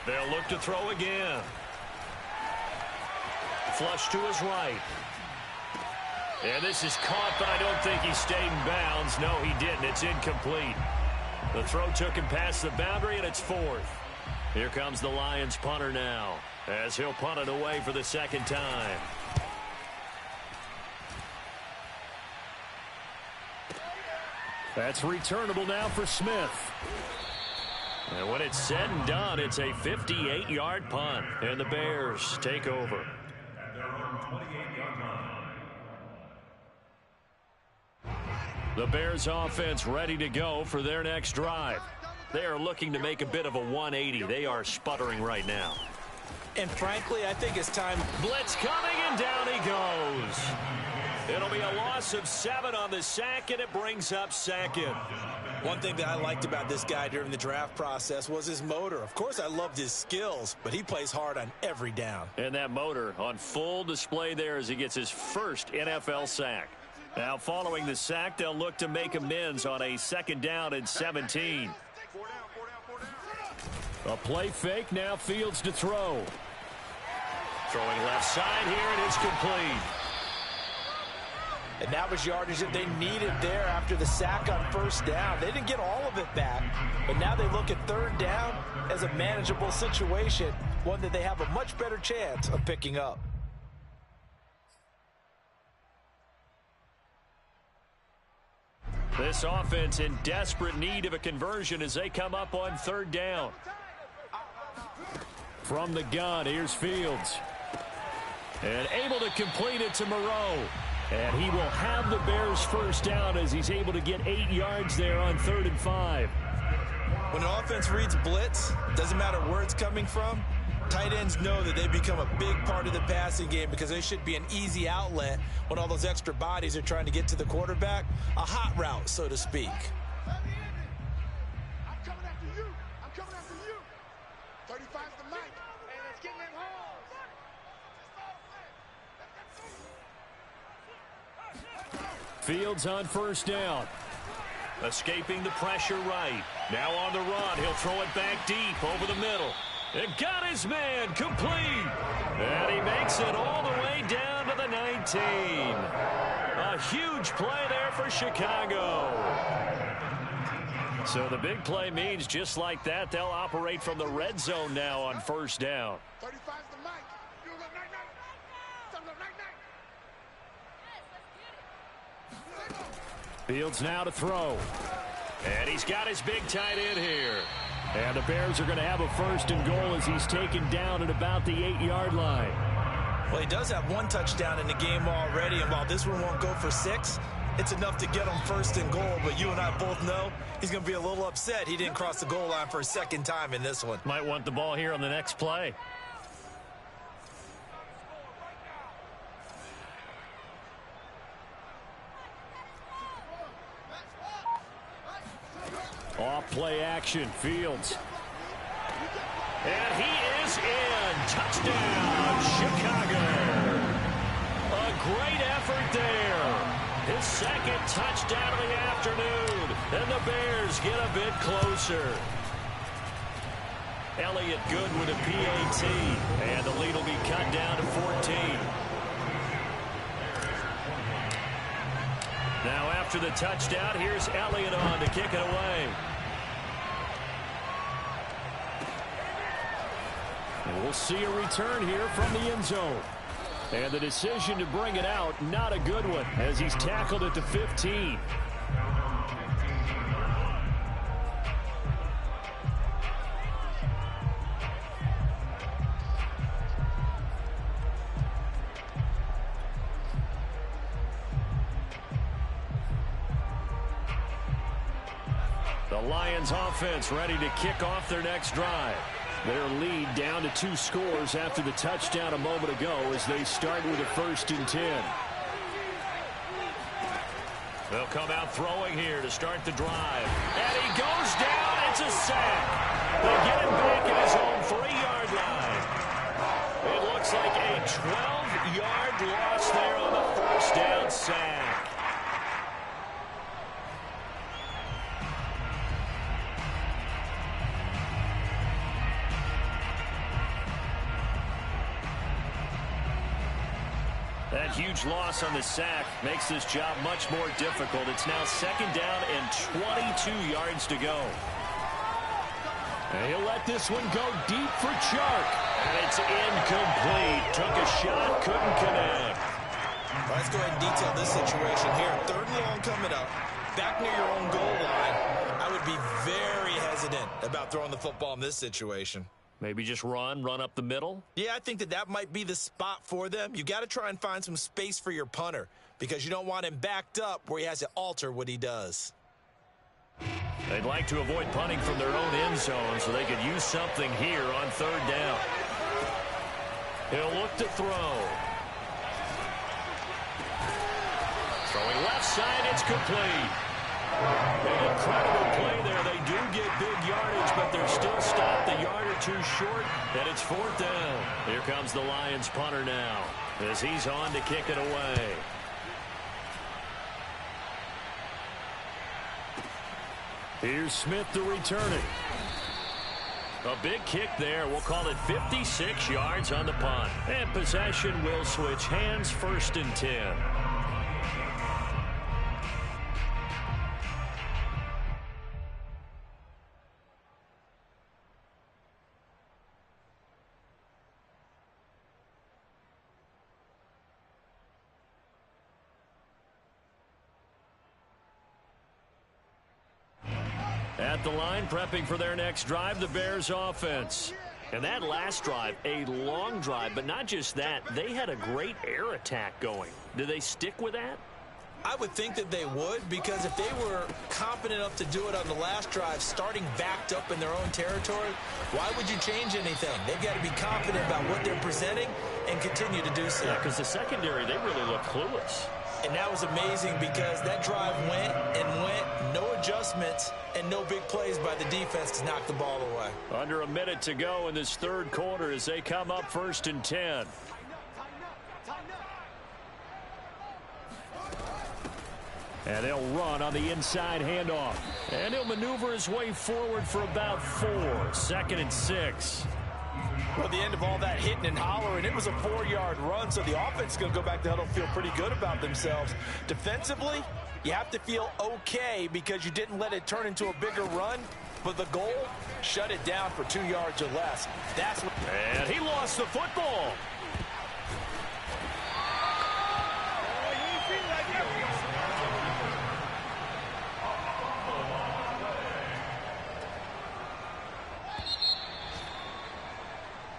They'll look to throw again. Flush to his right. And this is caught, but I don't think he stayed in bounds. No, he didn't. It's incomplete. The throw took him past the boundary, and it's 4th. Here comes the Lions punter now, as he'll punt it away for the 2nd time. That's returnable now for Smith. And when it's said and done, it's a 58-yard punt, and the Bears take over. At their own 28-yard line. The Bears offense ready to go for their next drive. They are looking to make a bit of a 180. They are sputtering right now. And frankly, I think it's time. Blitz coming, and down he goes. It'll be a loss of 7 on the sack, and it brings up 2nd. One thing that I liked about this guy during the draft process was his motor. Of course, I loved his skills, but he plays hard on every down. And that motor on full display there as he gets his first NFL sack. Now, following the sack, they'll look to make amends on a 2nd down and 17. A play fake, now Fields to throw. Throwing left side here, and it's complete. And that was yardage that they needed there after the sack on 1st down. They didn't get all of it back, but now they look at 3rd down as a manageable situation, one that they have a much better chance of picking up. This offense in desperate need of a conversion as they come up on 3rd down. From the gun, here's Fields. And able to complete it to Moreau. And he will have the Bears' first down as he's able to get 8 yards there on 3rd and 5. When an offense reads blitz, doesn't matter where it's coming from, tight ends know that they become a big part of the passing game because they should be an easy outlet when all those extra bodies are trying to get to the quarterback. A hot route, so to speak. I'm coming after you. I'm coming after you. 35's the mic. Hey, let's get in them holes. Fields on first down. Escaping the pressure right. Now on the run. He'll throw it back deep over the middle. It got his man complete. And he makes it all the way down to the 19. A huge play there for Chicago. So the big play means just like that, they'll operate from the red zone now on first down. 35's the mic. You go night-night. Tell them night-night. Fields now to throw. And he's got his big tight end here. And the Bears are going to have a first and goal as he's taken down at about the 8-yard line. Well, he does have one touchdown in the game already, and while this one won't go for 6, it's enough to get him first and goal. But you and I both know he's going to be a little upset he didn't cross the goal line for a second time in this one. Might want the ball here on the next play. Off play action, Fields. And he is in. Touchdown, Chicago. A great effort there. His second touchdown of the afternoon. And the Bears get a bit closer. Elliott good with a PAT. And the lead will be cut down to 14. Now after the touchdown, here's Elliott on to kick it away. And we'll see a return here from the end zone. And the decision to bring it out, not a good one, as he's tackled at the 15. The Lions offense ready to kick off their next drive. Their lead down to 2 scores after the touchdown a moment ago as they start with a 1st and 10. They'll come out throwing here to start the drive. And he goes down. It's a sack. They get him back at his own 3-yard line. It looks like a 12-yard loss there on the first down sack. That huge loss on the sack makes this job much more difficult. It's now 2nd down and 22 yards to go. And he'll let this one go deep for Chark. And it's incomplete. Took a shot, couldn't connect. Well, let's go ahead and detail this situation here. 3rd and long coming up. Back near your own goal line. I would be very hesitant about throwing the football in this situation. Maybe just run up the middle? Yeah, I think that might be the spot for them. You got to try and find some space for your punter because you don't want him backed up where he has to alter what he does. They'd like to avoid punting from their own end zone so they could use something here on 3rd down. He'll look to throw. Throwing left side, it's complete. An incredible play there. They do get big yardage, but they're still stopped a yard or 2 short, and it's 4th down. Here comes the Lions punter now as he's on to kick it away. Here's Smith to return it. A big kick there. We'll call it 56 yards on the punt. And possession will switch hands, 1st and 10. At the line, prepping for their next drive, the Bears offense. And that last drive, a long drive, but not just that. They had a great air attack going. Do they stick with that? I would think that they would, because if they were confident enough to do it on the last drive, starting backed up in their own territory, why would you change anything? They've got to be confident about what they're presenting and continue to do so. Yeah, because the secondary, they really look clueless. And that was amazing because that drive went and went, no adjustments, and no big plays by the defense to knock the ball away. Under a minute to go in this third quarter as they come up 1st and 10. And they'll run on the inside handoff. And he'll maneuver his way forward for about 4. 2nd and 6. Well, the end of all that hitting and hollering, it was a 4-yard run, so the offense is going to go back to huddle, feel pretty good about themselves. Defensively, you have to feel okay because you didn't let it turn into a bigger run. But the goal, shut it down for 2 yards or less. That's what. And he lost the football.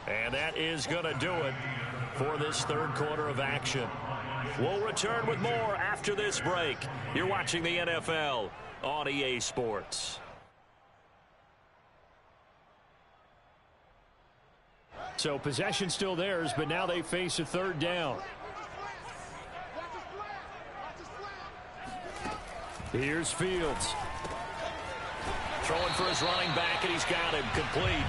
And that is going to do it for this third quarter of action. We'll return with more after this break. You're watching the NFL on EA Sports. So possession still theirs, but now they face a third down. Here's Fields. Throwing for his running back, and he's got him complete.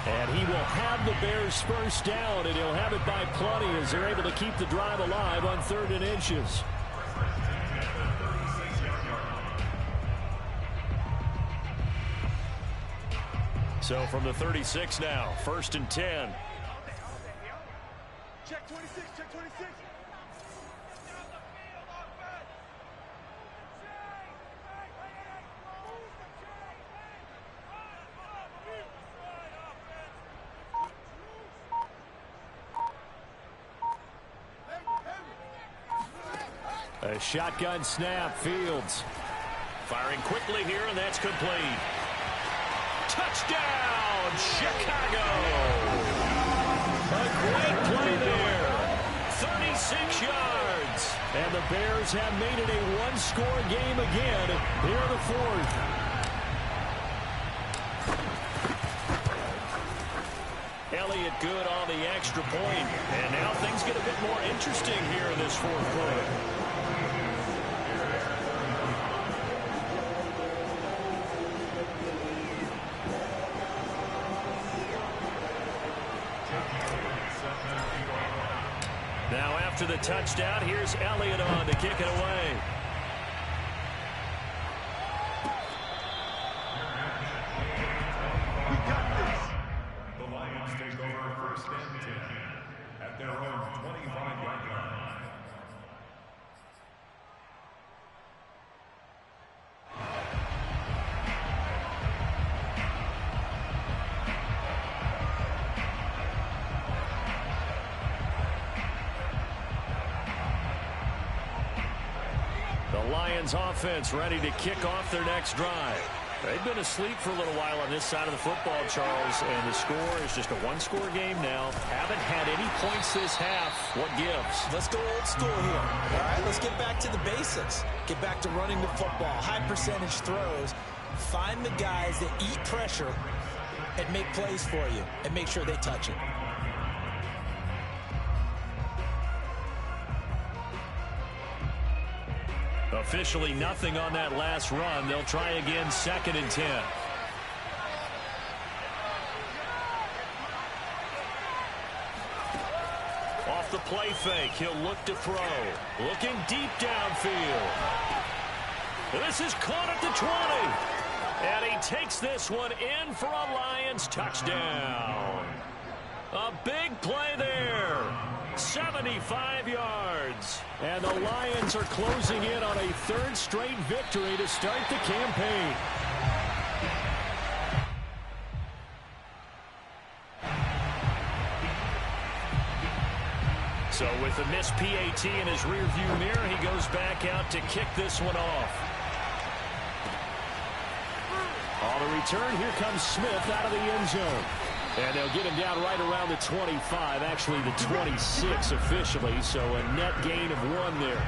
And he will have the Bears first down, and he'll have it by plenty as they're able to keep the drive alive on 3rd and inches. So from the 36 now, 1st and 10. Check 26, check 26. A shotgun snap, Fields. Firing quickly here, and that's complete. Touchdown, Chicago! A great play there. 36 yards. And the Bears have made it a one-score game again here in the 4th. Elliott good on the extra point. And now things get a bit more interesting here in this 4th quarter. Now after the touchdown, here's Elliott on to kick it away. We got this. The Lions take over 1st and 10 at their own 25-yard line. The Lions offense ready to kick off their next drive. They've been asleep for a little while on this side of the football, Charles, and the score is just a one-score game now. Haven't had any points this half. What gives? Let's go old school here. All right, let's get back to the basics. Get back to running the football, high percentage throws. Find the guys that eat pressure and make plays for you and make sure they touch it. Officially nothing on that last run. They'll try again 2nd and 10. Off the play fake, he'll look to throw. Looking deep downfield. This is caught at the 20. And he takes this one in for a Lions touchdown. A big play there. 75 yards. And the Lions are closing in on a 3rd straight victory to start the campaign. So with the missed PAT in his rearview mirror, he goes back out to kick this one off. On the return, here comes Smith out of the end zone. And they'll get him down right around the 25, actually the 26 officially, so a net gain of 1 there.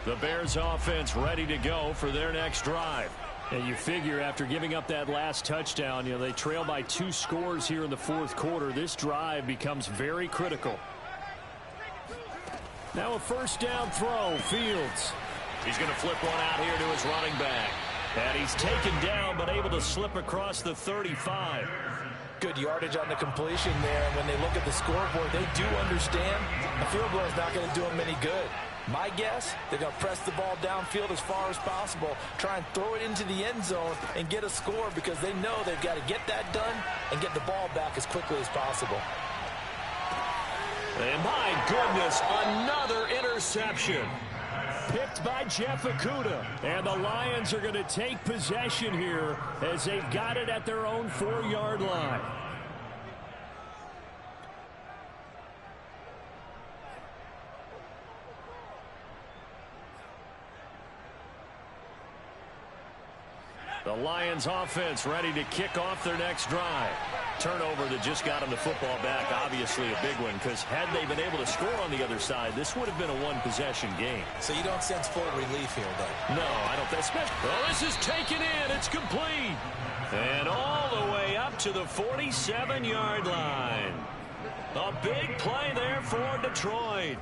The Bears offense ready to go for their next drive. And you figure after giving up that last touchdown, they trail by 2 scores here in the fourth quarter. This drive becomes very critical. Now a first down throw, Fields. He's going to flip one out here to his running back. And he's taken down but able to slip across the 35. Good yardage on the completion there. And when they look at the scoreboard, they do understand a field goal is not going to do them any good. My guess, they're going to press the ball downfield as far as possible, try and throw it into the end zone and get a score because they know they've got to get that done and get the ball back as quickly as possible. And my goodness, another interception. Picked by Jeff Okudah. And the Lions are going to take possession here as they've got it at their own 4-yard line. The Lions offense ready to kick off their next drive. Turnover that just got them the football back, obviously a big one, because had they been able to score on the other side, this would have been a one-possession game. So you don't sense full relief here, though? No, I don't think. Well, this is taken in. It's complete. And all the way up to the 47-yard line. A big play there for Detroit.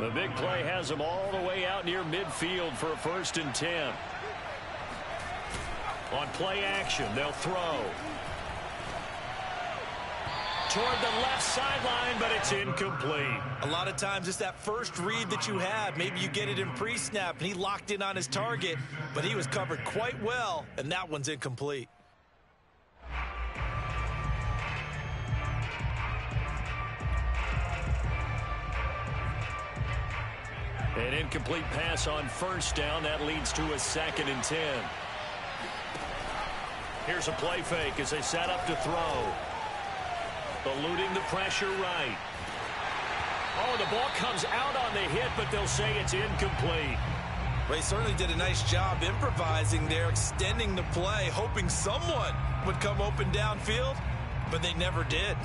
The big play has them all the way out near midfield for a 1st and 10. On play action, they'll throw. Toward the left sideline, but it's incomplete. A lot of times it's that first read that you have. Maybe you get it in pre-snap, and he locked in on his target, but he was covered quite well, and that one's incomplete. An incomplete pass on first down. That leads to a 2nd and 10. Here's a play fake as they set up to throw. Eluding the pressure right. Oh, the ball comes out on the hit, but they'll say it's incomplete. Well, he certainly did a nice job improvising there, extending the play, hoping someone would come open downfield, but they never did.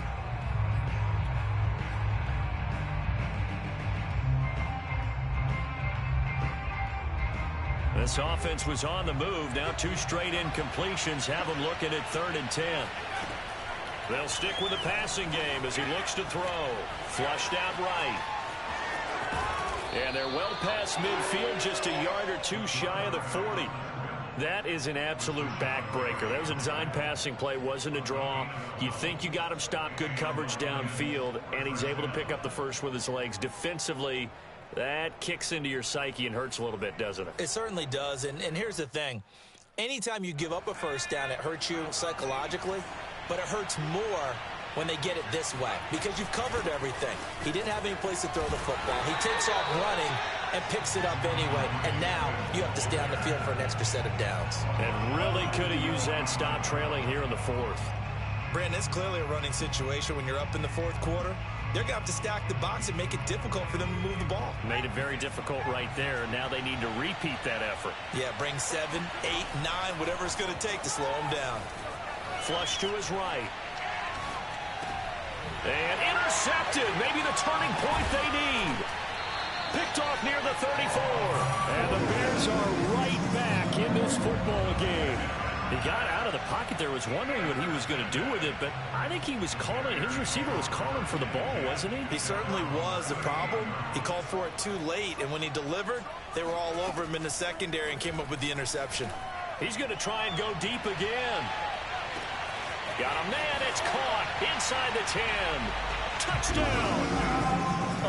This offense was on the move. Now 2 straight incompletions have them looking at 3rd and 10. They'll stick with the passing game as he looks to throw. Flushed out right. And they're well past midfield, just a yard or 2 shy of the 40. That is an absolute backbreaker. That was a design passing play, wasn't a draw. You think you got him stopped, good coverage downfield, and he's able to pick up the first with his legs. Defensively, that kicks into your psyche and hurts a little bit, doesn't it? It certainly does, and here's the thing. Anytime you give up a first down, it hurts you psychologically, but it hurts more when they get it this way because you've covered everything. He didn't have any place to throw the football. He takes off running and picks it up anyway, and now you have to stay on the field for an extra set of downs. And really could have used that stop trailing here in the 4th. Brandon, it's clearly a running situation when you're up in the 4th quarter. They're going to have to stack the box and make it difficult for them to move the ball. Made it very difficult right there. Now they need to repeat that effort. Yeah, bring 7, 8, 9, whatever it's going to take to slow them down. Flush to his right. And intercepted. Maybe the turning point they need. Picked off near the 34. And the Bears are right back in this football game. He got out of the pocket there, was wondering what he was going to do with it, but I think he was calling, his receiver was calling for the ball, wasn't he? He certainly was. The problem, he called for it too late, and when he delivered, they were all over him in the secondary and came up with the interception. He's going to try and go deep again. Got a man, it's caught inside the 10. Touchdown.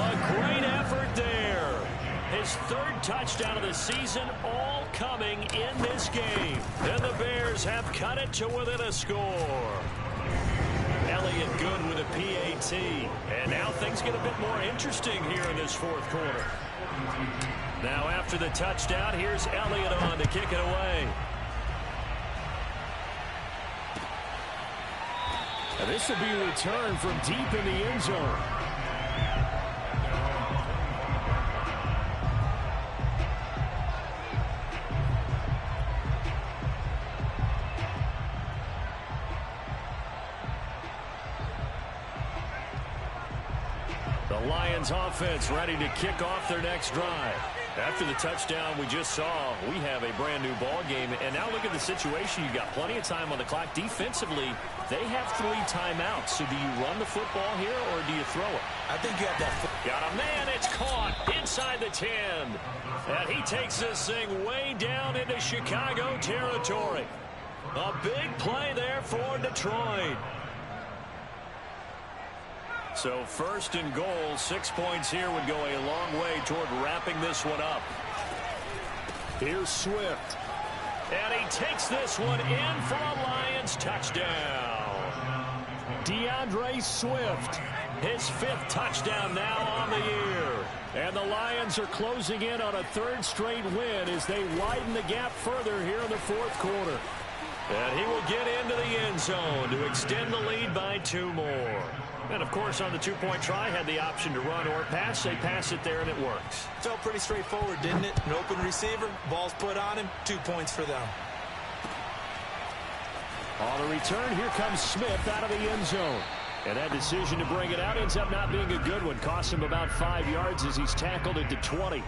A great effort there. His 3rd touchdown of the season, all coming in this game. And the Bears have cut it to within a score. Elliott good with a PAT. And now things get a bit more interesting here in this 4th quarter. Now after the touchdown, here's Elliott on to kick it away. Now this will be a return from deep in the end zone. The Lions offense ready to kick off their next drive. After the touchdown we just saw, we have a brand new ball game. And now look at the situation. You got plenty of time on the clock. Defensively, they have 3 timeouts. So do you run the football here or do you throw it? I think you have that. Got a man. It's caught inside the 10. And he takes this thing way down into Chicago territory. A big play there for Detroit. So first and goal, 6 points here would go a long way toward wrapping this one up. Here's Swift. And he takes this one in for a Lions touchdown. DeAndre Swift, his 5th touchdown now on the year. And the Lions are closing in on a 3rd straight win as they widen the gap further here in the 4th quarter. And he will get into the end zone to extend the lead by 2 more. And, of course, on the 2-point try, had the option to run or pass. They pass it there, and it works. Felt pretty straightforward, didn't it? An open receiver, ball's put on him, 2 points for them. On the return, here comes Smith out of the end zone. And that decision to bring it out ends up not being a good one. Cost him about 5 yards as he's tackled at the 20.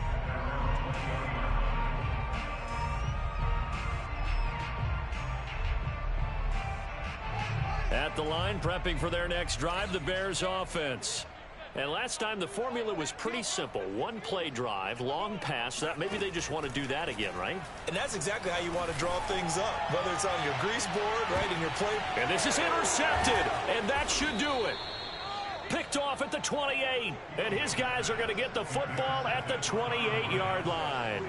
At the line, prepping for their next drive, the Bears offense. And last time, the formula was pretty simple. 1-play drive, long pass. That maybe they just want to do that again, right? And that's exactly how you want to draw things up, whether it's on your grease board, right, in your play. And this is intercepted, and that should do it. Picked off at the 28, and his guys are going to get the football at the 28-yard line.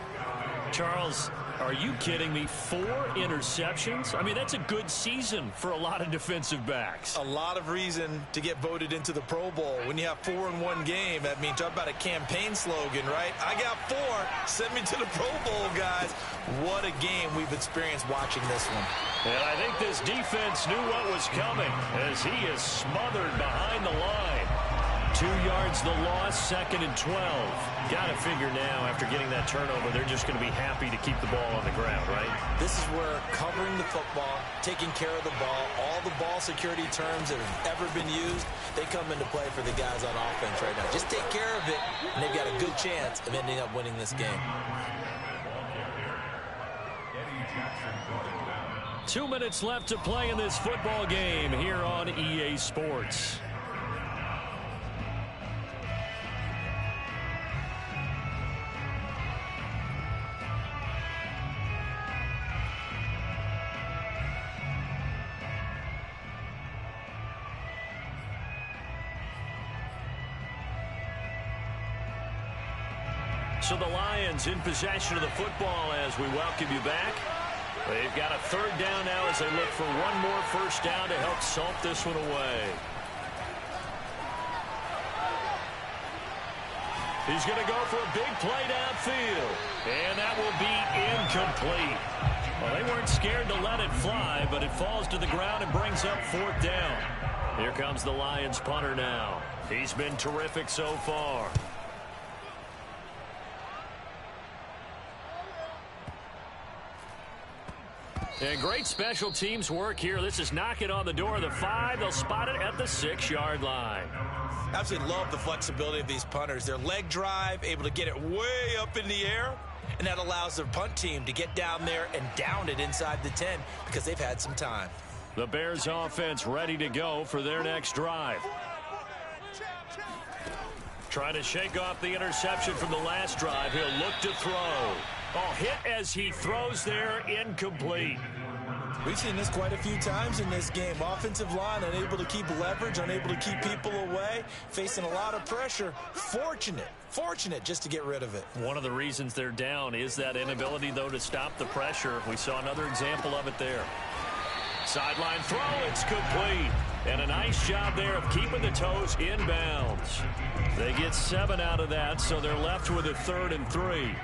Charles, are you kidding me? 4 interceptions? I mean, that's a good season for a lot of defensive backs. A lot of reason to get voted into the Pro Bowl. When you have 4 in one game, I mean, talk about a campaign slogan, right? I got 4. Send me to the Pro Bowl, guys. What a game we've experienced watching this one. And I think this defense knew what was coming as he is smothered behind the line. 2 yards the loss, 2nd and 12. Got to figure now, after getting that turnover, they're just going to be happy to keep the ball on the ground, right? This is where covering the football, taking care of the ball, all the ball security terms that have ever been used, they come into play for the guys on offense right now. Just take care of it, and they've got a good chance of ending up winning this game. 2 minutes left to play in this football game here on EA Sports. So the Lions in possession of the football as we welcome you back. They've got a 3rd down now as they look for one more first down to help salt this one away. He's going to go for a big play downfield. And that will be incomplete. Well, they weren't scared to let it fly, but it falls to the ground and brings up 4th down. Here comes the Lions punter now. He's been terrific so far. And great special teams work here. This is knocking on the door of the 5. They'll spot it at the 6-yard line. Absolutely love the flexibility of these punters. Their leg drive, able to get it way up in the air, and that allows their punt team to get down there and down it inside the 10 because they've had some time. The Bears offense ready to go for their next drive. Trying to shake off the interception from the last drive. He'll look to throw. Oh, hit as he throws there, incomplete. We've seen this quite a few times in this game. Offensive line unable to keep leverage, unable to keep people away, facing a lot of pressure. Fortunate just to get rid of it. One of the reasons they're down is that inability, though, to stop the pressure. We saw another example of it there. Sideline throw, it's complete. And a nice job there of keeping the toes inbounds. They get 7 out of that, so they're left with a 3rd and 3.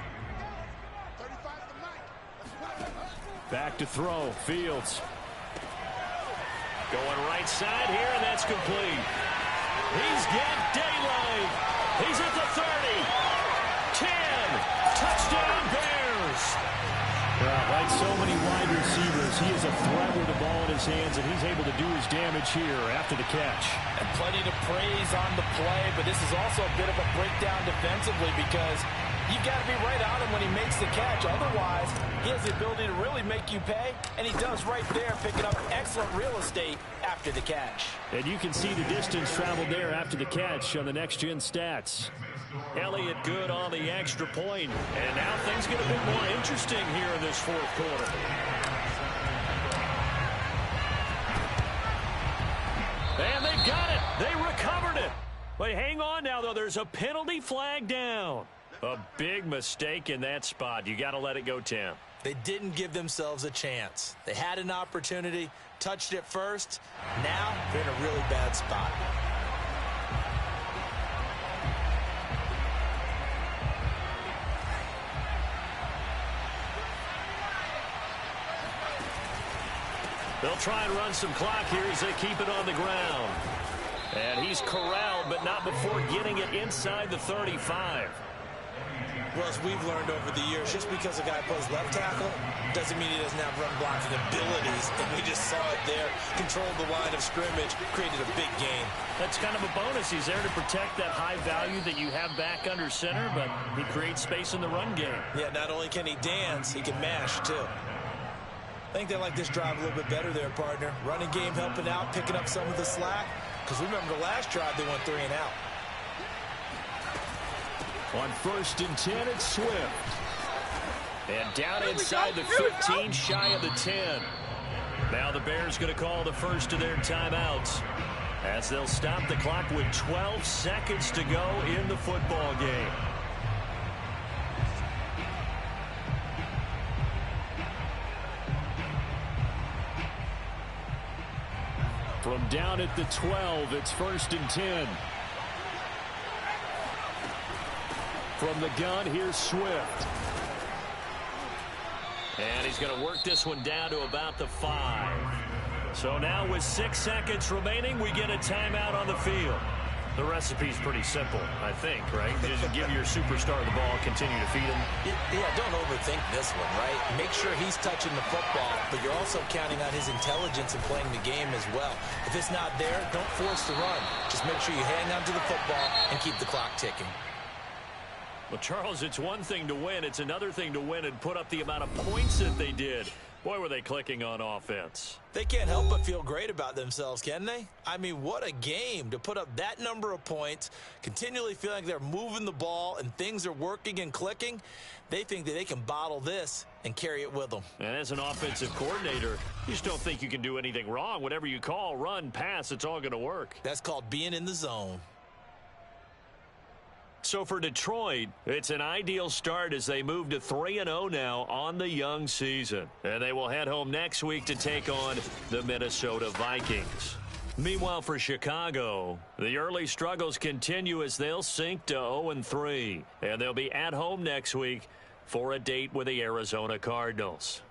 Back to throw, Fields. Going right side here, and that's complete. He's got daylight. He's at the 30. 10. Touchdown, Bears. Like so many wide receivers, he is a threat with the ball in his hands, and he's able to do his damage here after the catch. And plenty to praise on the play, but this is also a bit of a breakdown defensively because You've got to be right on him when he makes the catch. Otherwise, he has the ability to really make you pay, and he does right there, picking up excellent real estate after the catch. And you can see the distance traveled there after the catch on the next-gen stats. Elliott good on the extra point, and now things get a bit more interesting here in this fourth quarter. And they got it. They recovered it. But hang on now, though. There's a penalty flag down. A big mistake in that spot. You got to let it go, Tim. They didn't give themselves a chance. They had an opportunity, touched it first. Now they're in a really bad spot. They'll try and run some clock here as they keep it on the ground. And he's corralled, but not before getting it inside the 35. Well, as we've learned over the years, just because a guy plays left tackle doesn't mean he doesn't have run blocking abilities. And we just saw it there. Controlled the line of scrimmage, created a big gain. That's kind of a bonus. He's there to protect that high value that you have back under center, but he creates space in the run game. Yeah, not only can he dance, he can mash, too. I think they like this drive a little bit better there, partner. Running game helping out, picking up some of the slack. Because remember the last drive, they went 3 and out. On 1st and 10, it's Swift. And down inside the 15, shy of the 10. Now the Bears going to call the first of their timeouts as they'll stop the clock with 12 seconds to go in the football game. From down at the 12, it's 1st and 10. From the gun, here's Swift. And he's going to work this one down to about the 5. So now with 6 seconds remaining, we get a timeout on the field. The recipe's pretty simple, I think, right? Just give your superstar the ball, continue to feed him. Yeah, don't overthink this one, right? Make sure he's touching the football, but you're also counting on his intelligence in playing the game as well. If it's not there, don't force the run. Just make sure you hang on to the football and keep the clock ticking. Well, Charles, it's one thing to win. It's another thing to win and put up the amount of points that they did. Boy, were they clicking on offense. They can't help but feel great about themselves, can they? I mean, what a game to put up that number of points, continually feeling like they're moving the ball and things are working and clicking. They think that they can bottle this and carry it with them. And as an offensive coordinator, you just don't think you can do anything wrong. Whatever you call, run, pass, it's all going to work. That's called being in the zone. So for Detroit, it's an ideal start as they move to 3-0 now on the young season. And they will head home next week to take on the Minnesota Vikings. Meanwhile, for Chicago, the early struggles continue as they'll sink to 0-3. And they'll be at home next week for a date with the Arizona Cardinals.